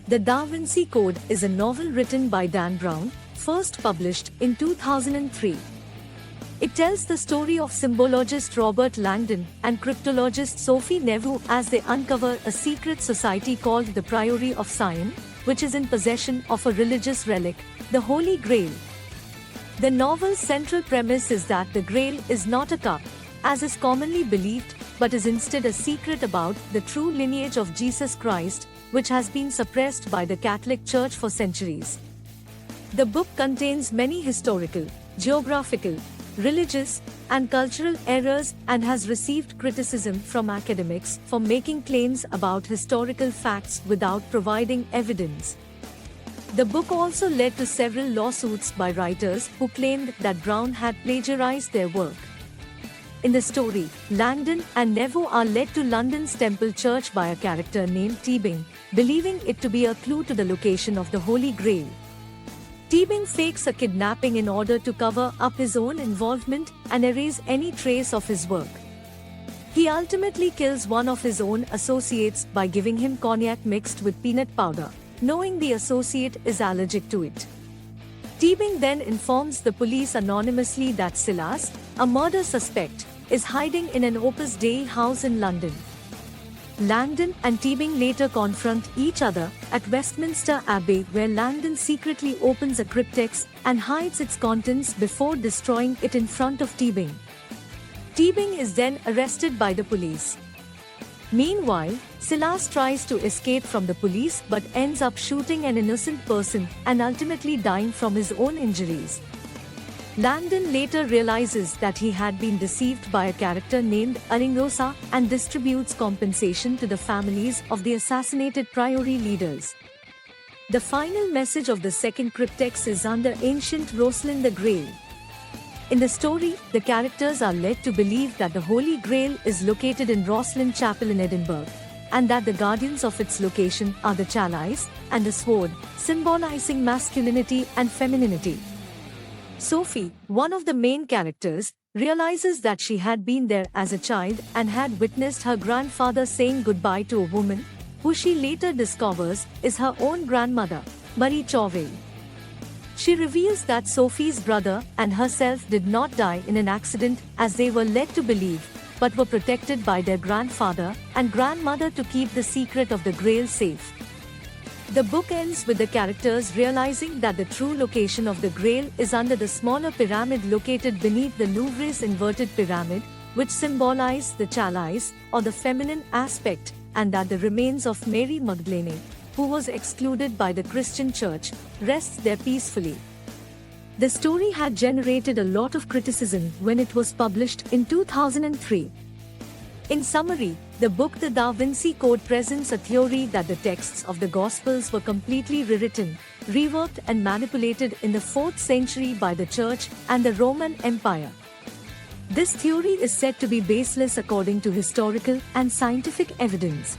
The Da Vinci Code is a novel written by Dan Brown, first published in 2003. It tells the story of symbologist Robert Langdon and cryptologist Sophie Neveu as they uncover a secret society called the Priory of Sion, which is in possession of a religious relic, the Holy Grail. The novel's central premise is that the Grail is not a cup, as is commonly believed, but is instead a secret about the true lineage of Jesus Christ, which has been suppressed by the Catholic Church for centuries. The book contains many historical, geographical, religious, and cultural errors and has received criticism from academics for making claims about historical facts without providing evidence. The book also led to several lawsuits by writers who claimed that Brown had plagiarized their work. In the story, Langdon and Neveu are led to London's Temple Church by a character named Teabing, believing it to be a clue to the location of the Holy Grail. Teabing fakes a kidnapping in order to cover up his own involvement and erase any trace of his work. He ultimately kills one of his own associates by giving him cognac mixed with peanut powder, knowing the associate is allergic to it. Teabing then informs the police anonymously that Silas, a murder suspect, is hiding in an Opus Dei house in London. Langdon and Teabing later confront each other at Westminster Abbey, where Langdon secretly opens a cryptex and hides its contents before destroying it in front of Teabing. Teabing is then arrested by the police. Meanwhile, Silas tries to escape from the police but ends up shooting an innocent person and ultimately dying from his own injuries. Langdon later realizes that he had been deceived by a character named Aringrosa and distributes compensation to the families of the assassinated Priory leaders. The final message of the second cryptex is under ancient Rosslyn the Grail. In the story, the characters are led to believe that the Holy Grail is located in Rosslyn Chapel in Edinburgh, and that the guardians of its location are the chalice and the sword, symbolizing masculinity and femininity. Sophie, one of the main characters, realizes that she had been there as a child and had witnessed her grandfather saying goodbye to a woman, who she later discovers is her own grandmother, Marie Chauvel. She reveals that Sophie's brother and herself did not die in an accident as they were led to believe, but were protected by their grandfather and grandmother to keep the secret of the Grail safe. The book ends with the characters realizing that the true location of the Grail is under the smaller pyramid located beneath the Louvre's inverted pyramid, which symbolize the chalice, or the feminine aspect, and that the remains of Mary Magdalene, who was excluded by the Christian Church, rests there peacefully. The story had generated a lot of criticism when it was published in 2003. In summary, the book The Da Vinci Code presents a theory that the texts of the Gospels were completely rewritten, reworked and manipulated in the 4th century by the Church and the Roman Empire. This theory is said to be baseless according to historical and scientific evidence.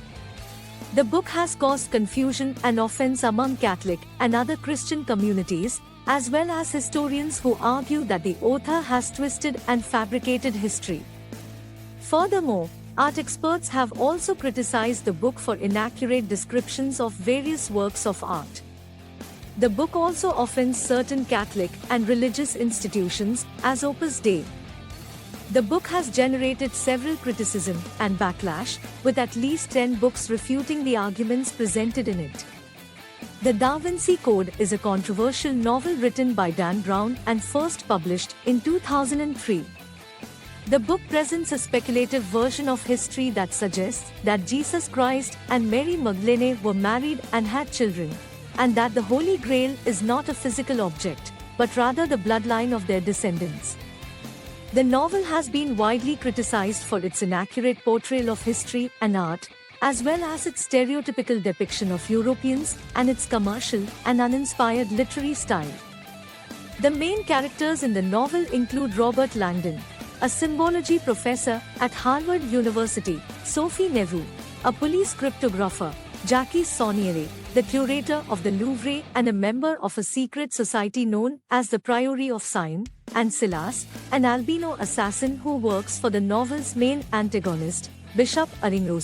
The book has caused confusion and offense among Catholic and other Christian communities, as well as historians who argue that the author has twisted and fabricated history. Furthermore, art experts have also criticized the book for inaccurate descriptions of various works of art. The book also offends certain Catholic and religious institutions, as Opus Dei. The book has generated several criticism and backlash, with at least 10 books refuting the arguments presented in it. The Da Vinci Code is a controversial novel written by Dan Brown and first published in 2003. The book presents a speculative version of history that suggests that Jesus Christ and Mary Magdalene were married and had children, and that the Holy Grail is not a physical object, but rather the bloodline of their descendants. The novel has been widely criticized for its inaccurate portrayal of history and art, as well as its stereotypical depiction of Europeans and its commercial and uninspired literary style. The main characters in the novel include Robert Langdon, a symbology professor at Harvard University, Sophie Neveu, a police cryptographer, Jacques Sauniere, the curator of the Louvre and a member of a secret society known as the Priory of Sion, and Silas, an albino assassin who works for the novel's main antagonist, Bishop Aringrosa.